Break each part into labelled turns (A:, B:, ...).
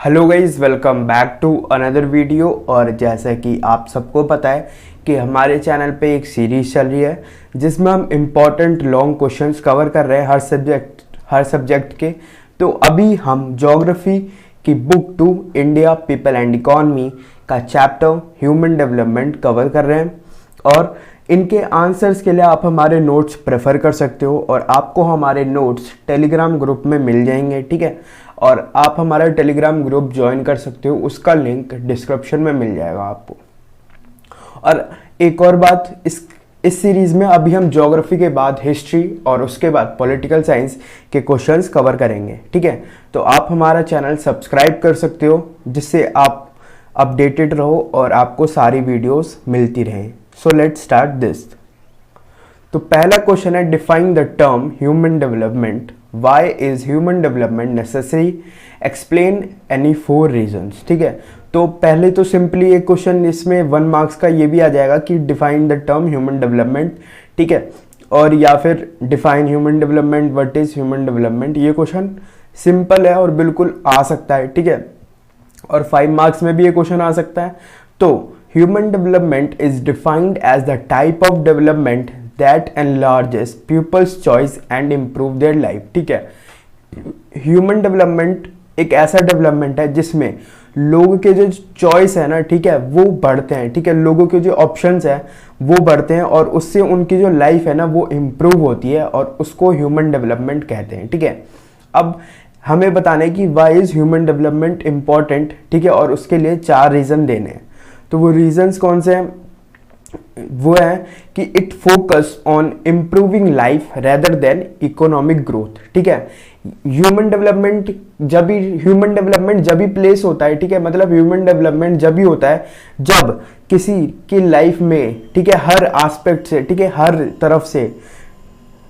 A: Hello guys, welcome back to another video. और जैसा कि आप सबको पता है कि हमारे चैनल पे एक सीरीज चल रही है जिसमें हम इम्पॉर्टेंट लॉन्ग क्वेश्चंस कवर कर रहे हैं हर सब्जेक्ट के। तो अभी हम ज्योग्राफी की book 2 India people and economy का चैप्टर ह्यूमन डेवलपमेंट कवर कर रहे हैं। और इनके आंसर्स के लिए आप हमारे नोट्स प्रेफर कर सकते हो और आपको हमारे नोट्स टेलीग्राम ग्रुप में मिल जाएंगे, ठीक है। और आप हमारा टेलीग्राम ग्रुप ज्वाइन कर सकते हो, उसका लिंक डिस्क्रिप्शन में मिल जाएगा आपको। और एक और बात, इस सीरीज में अभी हम ज्योग्राफी के बाद हिस्ट्री और उसके बाद पॉलिटिकल साइंस के क्वेश्चंस कवर करेंगे, ठीक है। तो आप हमारा चैनल सब्सक्राइब कर सकते हो जिससे आप अपडेटेड रहो और आपको सारी वीडियोस मिलती रहें। So let's start this. तो पहला क्वेश्चन है, define the term human development. Why is human development necessary? Explain any 4 reasons, ठीक है। तो पहले तो सिंपली एक क्वेश्चन इसमें 1 मार्क्स का ये भी आ जाएगा कि define the term human development, ठीक है। और या फिर define human development, what is human development. ये क्वेश्चन सिंपल है और बिल्कुल आ सकता है, ठीक है। और 5 मार्क्स में भी ये क्वेश्चन आ सकता है। तो human development is defined as the type of development that enlarges people's choice and improve their life, ठीक है। ह्यूमन डेवलपमेंट एक ऐसा डेवलपमेंट है जिसमें लोगों के जो चॉइस है ना, ठीक है, वो बढ़ते हैं, ठीक है। लोगों के जो ऑप्शंस है वो बढ़ते हैं और उससे उनकी जो लाइफ है ना वो इम्प्रूव होती है और उसको ह्यूमन डेवलपमेंट कहते हैं, ठीक है। अब हमें बताना है कि why is human development important, ठीक है। और उसके लिए 4 रीजन देने हैं। तो वो रीजंस कौन से हैं? वो है कि it focus on improving life rather than economic growth, ठीक है। ह्यूमन डेवलपमेंट जब भी प्लेस होता है, ठीक है। मतलब ह्यूमन डेवलपमेंट जब भी होता है जब किसी की लाइफ में, ठीक है, हर एस्पेक्ट से, ठीक है, हर तरफ से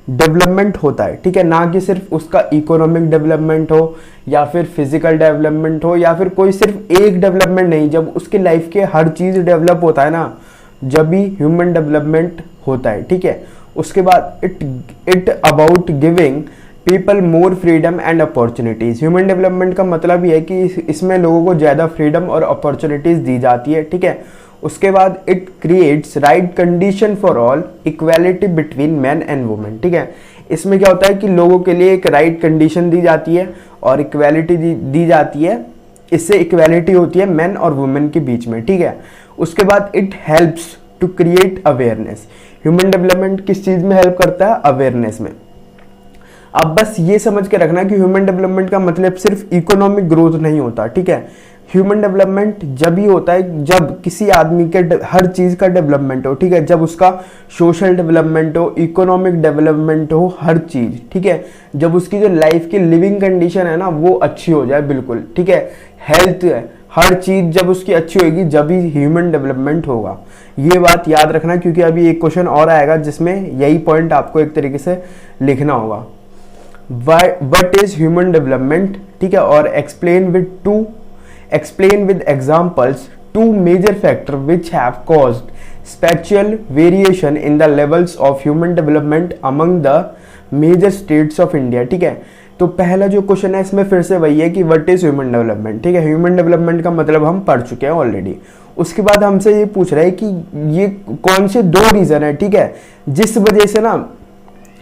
A: डेवलपमेंट होता है, ठीक है। ना कि सिर्फ उसका इकोनॉमिक डेवलपमेंट हो या फिर फिजिकल डेवलपमेंट हो या फिर कोई सिर्फ एक डेवलपमेंट नहीं, जब उसकी लाइफ के हर चीज डेवलप होता है ना, जब भी ह्यूमन डेवलपमेंट होता है, ठीक है। उसके बाद it about giving people more freedom and opportunities. Human development का मतलब ये है कि इसमें लोगों को ज़्यादा फ्रीडम और अपॉर्चुनिटीज दी जाती है, ठीक है। उसके बाद it creates right condition for all, equality between man and women, ठीक है। इसमें क्या होता है कि लोगों के लिए एक राइट कंडीशन दी जाती है और इक्वालिटी दी जाती है। इससे इक्वालिटी होती है मैन और वुमेन के बीच में, ठीक है। उसके बाद it helps to create awareness. Human development किस चीज में हेल्प करता है? अवेयरनेस में। अब बस ये समझ के रखना कि ह्यूमन डेवलपमेंट का मतलब सिर्फ इकोनॉमिक ग्रोथ नहीं होता, ठीक है। ह्यूमन डेवलपमेंट जब ही होता है जब किसी आदमी के हर चीज का डेवलपमेंट हो, ठीक है। जब उसका सोशल डेवलपमेंट हो, इकोनॉमिक डेवलपमेंट हो, हर चीज, ठीक है। जब उसकी जो लाइफ की लिविंग कंडीशन है ना वो अच्छी हो जाए, बिल्कुल, ठीक है। हेल्थ है, हर चीज जब उसकी अच्छी होगी जब ही ह्यूमन डेवलपमेंट होगा। ये बात याद रखना क्योंकि अभी एक क्वेश्चन और आएगा जिसमें यही पॉइंट आपको एक तरीके से लिखना होगा। व्हाट इज ह्यूमन डेवलपमेंट, ठीक है। और explain with examples 2 major factors which have caused spatial variation in the levels of human development among the major states of India, ठीक है। तो पहला जो क्वेश्चन है इसमें फिर से वही है कि व्हाट इज ह्यूमन डेवलपमेंट, ठीक है। ह्यूमन डेवलपमेंट का मतलब हम पढ़ चुके हैं ऑलरेडी। उसके बाद हमसे ये पूछ रहा है कि ये कौन से 2 रीजन है, ठीक है, जिस वजह से ना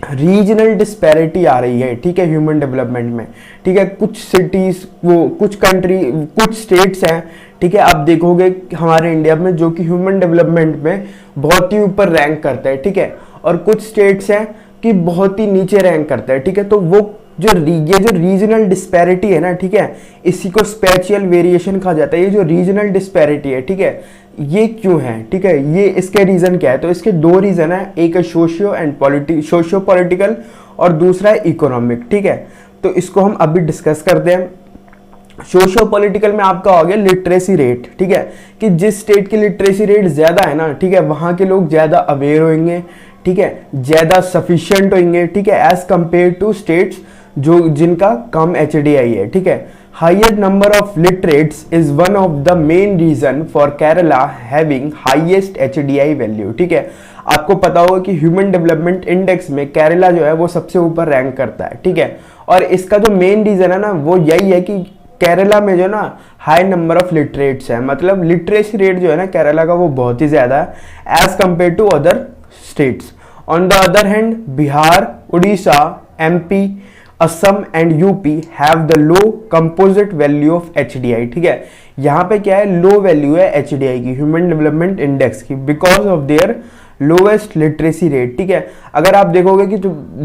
A: रीजनल डिस्पैरिटी आ रही है, ठीक है, ह्यूमन डेवलपमेंट में, ठीक है। कुछ सिटीज, वो कुछ कंट्री, कुछ स्टेट्स हैं, ठीक है। आप देखोगे हमारे इंडिया में जो कि ह्यूमन डेवलपमेंट में बहुत ही ऊपर रैंक करता है, ठीक है। और कुछ स्टेट्स हैं कि बहुत ही नीचे रैंक करता है, ठीक है। तो वो ये जो रीजनल डिस्पैरिटी है ना, ठीक है, इसी को स्पेशियल वेरिएशन कहा जाता है। ये जो रीजनल डिस्पैरिटी है, ठीक है, ये क्यों है, ठीक है, ये इसके रीजन क्या है? तो इसके 2 रीजन है, एक है सोशियो पॉलिटिकल और दूसरा है इकोनॉमिक, ठीक है। तो इसको हम अभी डिस्कस करते हैं। सोशियो पॉलिटिकल में आपका हो गया लिटरेसी रेट, ठीक है, कि जिस स्टेट की लिटरेसी रेट ज्यादा है ना, ठीक है, वहां के लोग ज्यादा अवेयर होंगे, ठीक है, ज्यादा सफिशिएंट होंगे, ठीक है, एज कंपेयर टू स्टेट्स जिनका कम HDI है, ठीक है। Higher number of literates is one of the main reason for Kerala having highest HDI value, ठीक है। आपको पता होगा कि ह्यूमन डेवलपमेंट इंडेक्स में केरला जो है वो सबसे ऊपर रैंक करता है, ठीक है। और इसका जो मेन रीजन है ना वो यही है कि केरला में जो ना हाई नंबर ऑफ लिटरेट्स है, मतलब लिटरेसी रेट जो है ना केरला का वो बहुत ही ज़्यादा है as compare to other states. On the other hand Bihar, Orissa, MP, Assam and UP have the low composite value of HDI. ठीक है, यहाँ पे क्या है, लो वैल्यू है एचडीआई की, ह्यूमन डेवलपमेंट इंडेक्स की, because of their lowest literacy rate. ठीक है, अगर आप देखोगे कि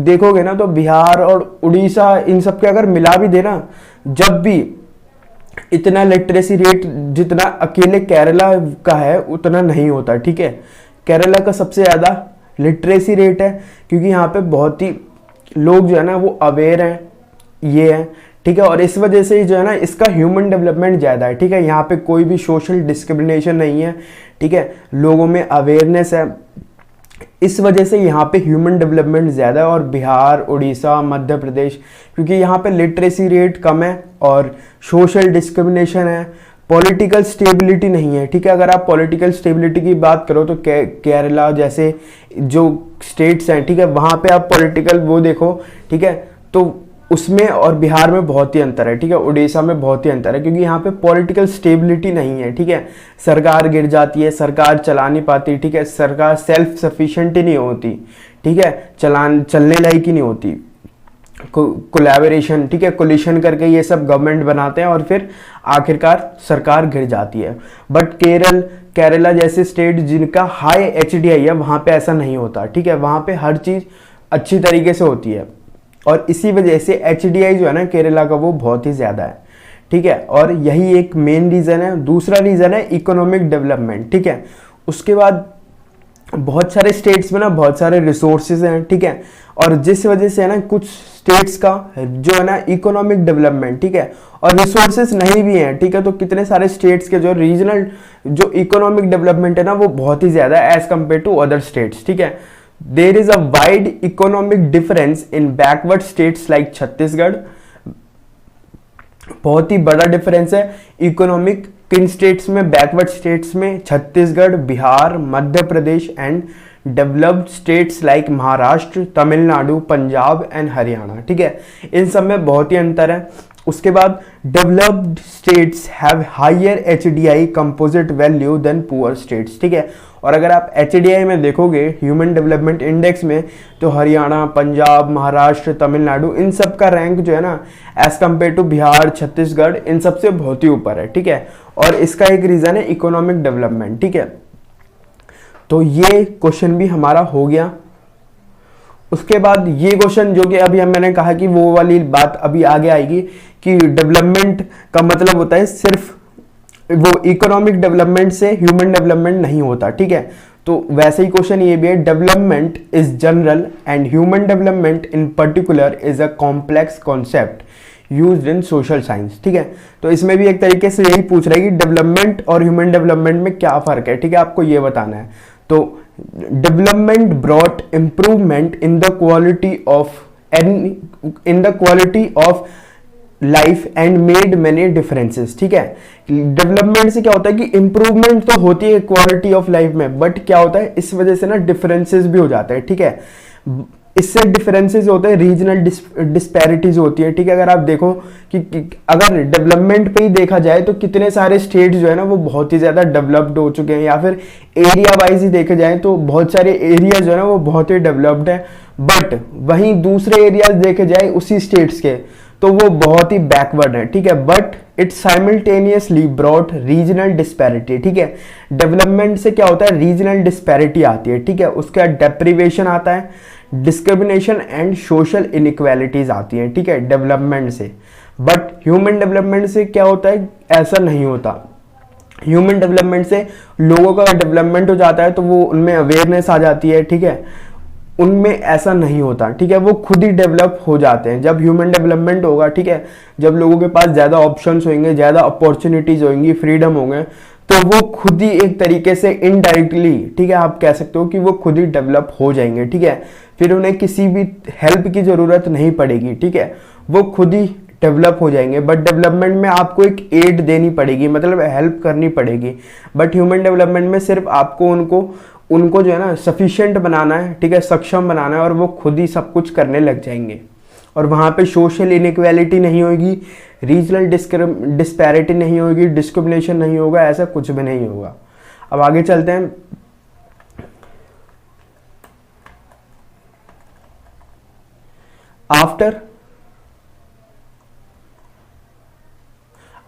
A: देखोगे ना तो बिहार और उड़ीसा इन सब के अगर मिला भी देना, जब भी इतना लिटरेसी रेट जितना अकेले केरला का है उतना नहीं होता। ठीक है, केरला का सबसे ज़्यादा लिटरेसी रेट है क्योंकि यहाँ पे बहुत ही लोग जो है ना वो अवेयर हैं, ये है। ठीक है, और इस वजह से जो है ना इसका ह्यूमन डेवलपमेंट ज़्यादा है। ठीक है, यहाँ पे कोई भी सोशल डिस्क्रिमिनेशन नहीं है। ठीक है, लोगों में अवेयरनेस है, इस वजह से यहाँ पे ह्यूमन डेवलपमेंट ज़्यादा है। और बिहार, उड़ीसा, मध्य प्रदेश, क्योंकि यहाँ पे लिटरेसी रेट कम है और सोशल डिस्क्रिमिनेशन है, पॉलिटिकल स्टेबिलिटी नहीं है। ठीक है, अगर आप पॉलिटिकल स्टेबिलिटी की बात करो तो केरला जैसे जो स्टेट्स हैं, ठीक है, वहाँ पे आप पॉलिटिकल वो देखो, ठीक है, तो उसमें और बिहार में बहुत ही अंतर है। ठीक है, उड़ीसा में बहुत ही अंतर है क्योंकि यहाँ पे पॉलिटिकल स्टेबिलिटी नहीं है। ठीक है, सरकार गिर जाती है, सरकार चला नहीं पाती। ठीक है, सरकार सेल्फ सफिशिएंट ही नहीं होती। ठीक है, चलने लायक ही नहीं होती। कोलैबोरेशन, ठीक है, कोलिशन करके ये सब गवर्नमेंट बनाते हैं और फिर आखिरकार सरकार गिर जाती है। बट केरला जैसे स्टेट जिनका हाई एचडीआई है वहाँ पे ऐसा नहीं होता। ठीक है, वहाँ पे हर चीज़ अच्छी तरीके से होती है और इसी वजह से एचडीआई जो है ना केरला का वो बहुत ही ज़्यादा है। ठीक है, और यही एक मेन रीज़न है। दूसरा रीज़न है इकोनॉमिक डेवलपमेंट। ठीक है, उसके बाद बहुत सारे स्टेट्स में ना बहुत सारे रिसोर्सेज हैं। ठीक है, और जिस वजह से है ना कुछ स्टेट्स का जो है ना इकोनॉमिक डेवलपमेंट, ठीक है, और रिसोर्सेज नहीं भी हैं। ठीक है, तो कितने सारे स्टेट्स के जो रीजनल जो इकोनॉमिक डेवलपमेंट है ना वो बहुत ही ज़्यादा है as compare to other states. ठीक है, there is a wide economic difference in backward states like Chhattisgarh. बहुत ही बड़ा डिफरेंस है इकोनॉमिक किन स्टेट्स में, बैकवर्ड स्टेट्स में Chhattisgarh, Bihar, Madhya Pradesh and developed states like Maharashtra, Tamil Nadu, Punjab and Haryana. ठीक है, इन सब में बहुत ही अंतर है। उसके बाद developed states have higher HDI composite value than poor states. ठीक है, और अगर आप एचडीआई में देखोगे ह्यूमन डेवलपमेंट इंडेक्स में तो हरियाणा, पंजाब, महाराष्ट्र, तमिलनाडु इन सब का रैंक जो है ना as compare to Bihar, Chhattisgarh इन सब से बहुत ही ऊपर है। ठीक है, और इसका एक रीज़न है इकोनॉमिक डेवलपमेंट। ठीक है, तो ये क्वेश्चन भी हमारा हो गया। उसके बाद ये क्वेश्चन जो कि अभी मैंने कहा कि वो वाली बात अभी आगे आएगी कि डेवलपमेंट का मतलब होता है सिर्फ वो इकोनॉमिक डेवलपमेंट से ह्यूमन डेवलपमेंट नहीं होता। ठीक है, तो वैसे ही क्वेश्चन ये भी है, development is general and human development in particular is a complex concept used in social science. ठीक है, तो इसमें भी एक तरीके से यही पूछ रहा है कि डेवलपमेंट और ह्यूमन डेवलपमेंट में क्या फ़र्क है। ठीक है, आपको ये बताना है। तो development brought improvement in the quality of life and made many differences. ठीक है, डेवलपमेंट से क्या होता है कि इंप्रूवमेंट तो होती है क्वालिटी ऑफ लाइफ में, बट क्या होता है इस वजह से ना डिफरेंसेस भी हो जाते हैं। ठीक है, इससे डिफरेंसेस होते हैं, रीजनल डिस्पैरिटीज होती है। ठीक है, अगर आप देखो कि अगर डेवलपमेंट पे ही देखा जाए तो कितने सारे स्टेट्स जो है ना वो बहुत ही ज़्यादा डेवलप्ड हो चुके हैं, या फिर एरिया वाइज ही देखे जाए तो बहुत सारे एरिया जो है ना वो बहुत ही डेवलप्ड है। बट वहीं दूसरे एरियाज देखे जाए उसी स्टेट्स के तो वो बहुत ही बैकवर्ड है। ठीक है, but it simultaneously brought regional disparity. ठीक है, डेवलपमेंट से क्या होता है, रीजनल डिस्पैरिटी आती है। ठीक है, उसका डेप्रीवेशन आता है, डिस्क्रिमिनेशन एंड सोशल इनइक्वालिटीज आती हैं। ठीक है, डेवलपमेंट से। बट ह्यूमन डेवलपमेंट से क्या होता है, ऐसा नहीं होता। ह्यूमन डेवलपमेंट से लोगों का डेवलपमेंट हो जाता है तो वो उनमें अवेयरनेस आ जाती है। ठीक है, उनमें ऐसा नहीं होता। ठीक है, वो खुद ही डेवलप हो जाते हैं। जब ह्यूमन डेवलपमेंट होगा, ठीक है, जब लोगों के पास ज़्यादा ऑप्शंस होंगे, ज़्यादा अपॉर्चुनिटीज़ होंगी, फ्रीडम होंगे, तो वो खुद ही एक तरीके से इनडायरेक्टली, ठीक है, आप कह सकते हो कि वो खुद ही डेवलप हो जाएंगे। ठीक है, फिर उन्हें किसी भी हेल्प की ज़रूरत नहीं पड़ेगी। ठीक है, वो खुद ही डेवलप हो जाएंगे। बट डेवलपमेंट में आपको एक एड देनी पड़ेगी, मतलब हेल्प करनी पड़ेगी। बट ह्यूमन डेवलपमेंट में सिर्फ आपको उनको जो है ना सफिशिएंट बनाना है। ठीक है, सक्षम बनाना है और वो खुद ही सब कुछ करने लग जाएंगे। और वहाँ पे सोशल इनइक्वालिटी नहीं होगी, रीजनल डिस्पैरिटी नहीं होगी, डिस्क्रिमिनेशन नहीं होगा, ऐसा कुछ भी नहीं होगा। अब आगे चलते हैं।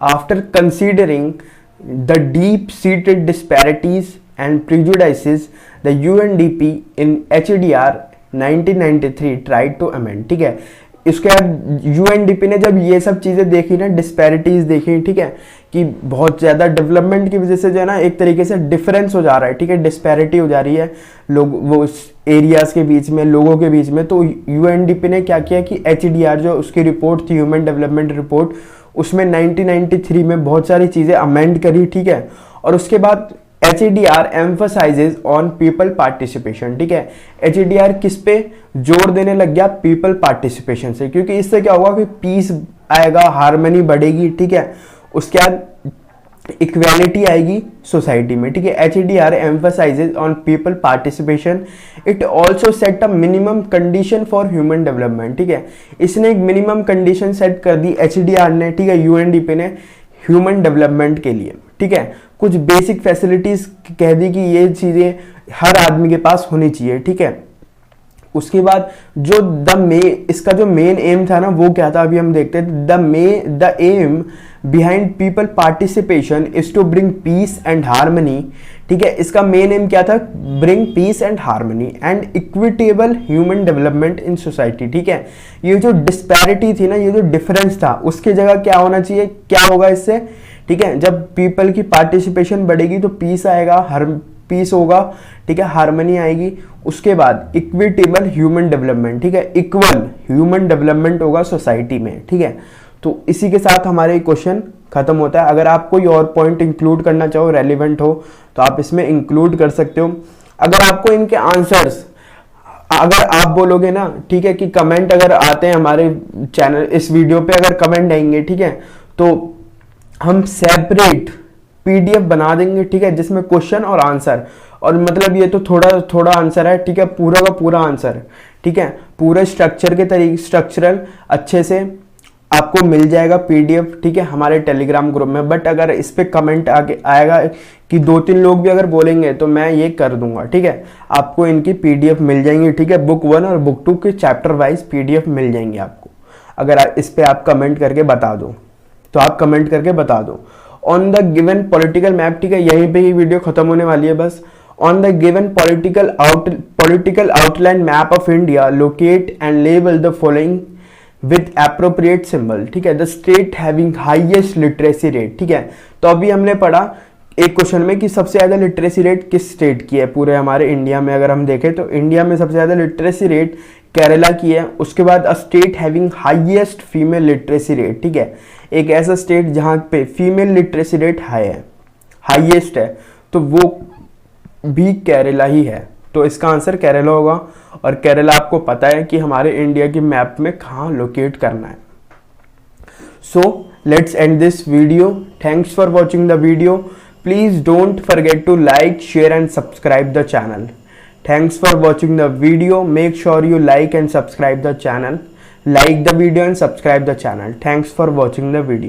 A: After considering the deep-seated disparities and prejudices, the UNDP in HDR 1993 tried to amend। ठीक है, इसके बाद यूएनडीपी ने जब ये सब चीज़ें देखी ना, डिस्पैरिटीज देखी, ठीक है, कि बहुत ज़्यादा डेवलपमेंट की वजह से जो है ना एक तरीके से डिफरेंस हो जा रहा है, ठीक है, डिस्पैरिटी हो जा रही है लोग वो एरियाज़ के बीच में, लोगों के बीच में, तो यूएनडीपी ने क्या किया कि एचडीआर जो उसकी रिपोर्ट थी, ह्यूमन डेवलपमेंट रिपोर्ट, उसमें 1993 में बहुत सारी चीज़ें अमेंड करी, ठीक है। और उसके बाद HDR emphasises on people participation. ठीक है, HDR किस पे जोर देने लग गया? पीपल पार्टिसिपेशन से, क्योंकि इससे क्या होगा कि पीस आएगा, हार्मनी बढ़ेगी, ठीक है, उसके बाद इक्वालिटी आएगी सोसाइटी में। ठीक है, HDR emphasises on people participation, it also set a minimum condition for human development. ठीक है, इसने एक मिनिमम कंडीशन सेट कर दी HDR ने, ठीक है, UNDP ने ह्यूमन डेवलपमेंट के लिए। ठीक है, कुछ बेसिक फैसिलिटीज कह दी कि ये चीजें हर आदमी के पास होनी चाहिए। ठीक है, उसके बाद जो इसका जो मेन एम था ना वो क्या था, अभी हम देखते हैं। The aim behind people participation is to bring peace and harmony. ठीक है, इसका मेन एम क्या था? Bring peace and harmony and equitable human development in society. ठीक है, ये जो डिस्पैरिटी थी ना, ये जो डिफरेंस था, उसकी जगह क्या होना चाहिए? क्या होगा इससे? ठीक है, जब पीपल की पार्टिसिपेशन बढ़ेगी तो पीस आएगा, हर पीस होगा, ठीक है, हार्मनी आएगी। उसके बाद इक्विटेबल ह्यूमन डेवलपमेंट, ठीक है, इक्वल ह्यूमन डेवलपमेंट होगा सोसाइटी में। ठीक है, तो इसी के साथ हमारे क्वेश्चन खत्म होता है। अगर आप कोई और पॉइंट इंक्लूड करना चाहो, रेलिवेंट हो, तो आप इसमें इंक्लूड कर सकते हो। अगर आपको इनके आंसर्स अगर आप बोलोगे ना, ठीक है, कि कमेंट अगर आते हैं हमारे चैनल, इस वीडियो पे अगर कमेंट आएंगे, ठीक है, तो हम सेपरेट PDF बना देंगे, ठीक है, जिसमें क्वेश्चन और आंसर, और मतलब ये तो थोड़ा थोड़ा आंसर है, ठीक है, पूरा का पूरा आंसर, ठीक है, पूरे स्ट्रक्चर के तरीके, स्ट्रक्चरल अच्छे से आपको मिल जाएगा PDF, ठीक है, हमारे टेलीग्राम ग्रुप में। बट अगर इस पे कमेंट आगे आएगा कि 2-3 लोग भी अगर बोलेंगे तो मैं ये कर दूंगा। ठीक है, आपको इनकी PDF मिल जाएंगी। ठीक है, बुक 1 और बुक 2 के चैप्टर वाइज PDF मिल जाएंगे आपको, अगर इस पे आप कमेंट करके बता दो, तो आप कमेंट करके बता दो। On the given political map, ठीक है, यहीं पे ही वीडियो खत्म होने वाली है बस। On the given political outline map of India, locate and label the following with appropriate symbol. ठीक है, the state having highest literacy rate. ठीक है, तो अभी हमने पढ़ा एक क्वेश्चन में कि सबसे ज्यादा लिटरेसी रेट किस स्टेट की है पूरे हमारे इंडिया में। अगर हम देखें तो इंडिया में सबसे ज्यादा लिटरेसी रेट केरला की है। उसके बाद a state having highest female literacy rate. ठीक है, एक ऐसा स्टेट जहां पे फीमेल लिटरेसी रेट हाई है, हाईएस्ट है, तो वो भी केरला ही है। तो इसका आंसर केरला होगा। और केरला आपको पता है कि हमारे इंडिया की मैप में कहाँ लोकेट करना है। So let's end this video. Thanks for watching the video. Please don't forget to like, share and subscribe the channel. Thanks for watching the video. Make sure you like and subscribe the channel. Like the video and subscribe the channel. Thanks for watching the video.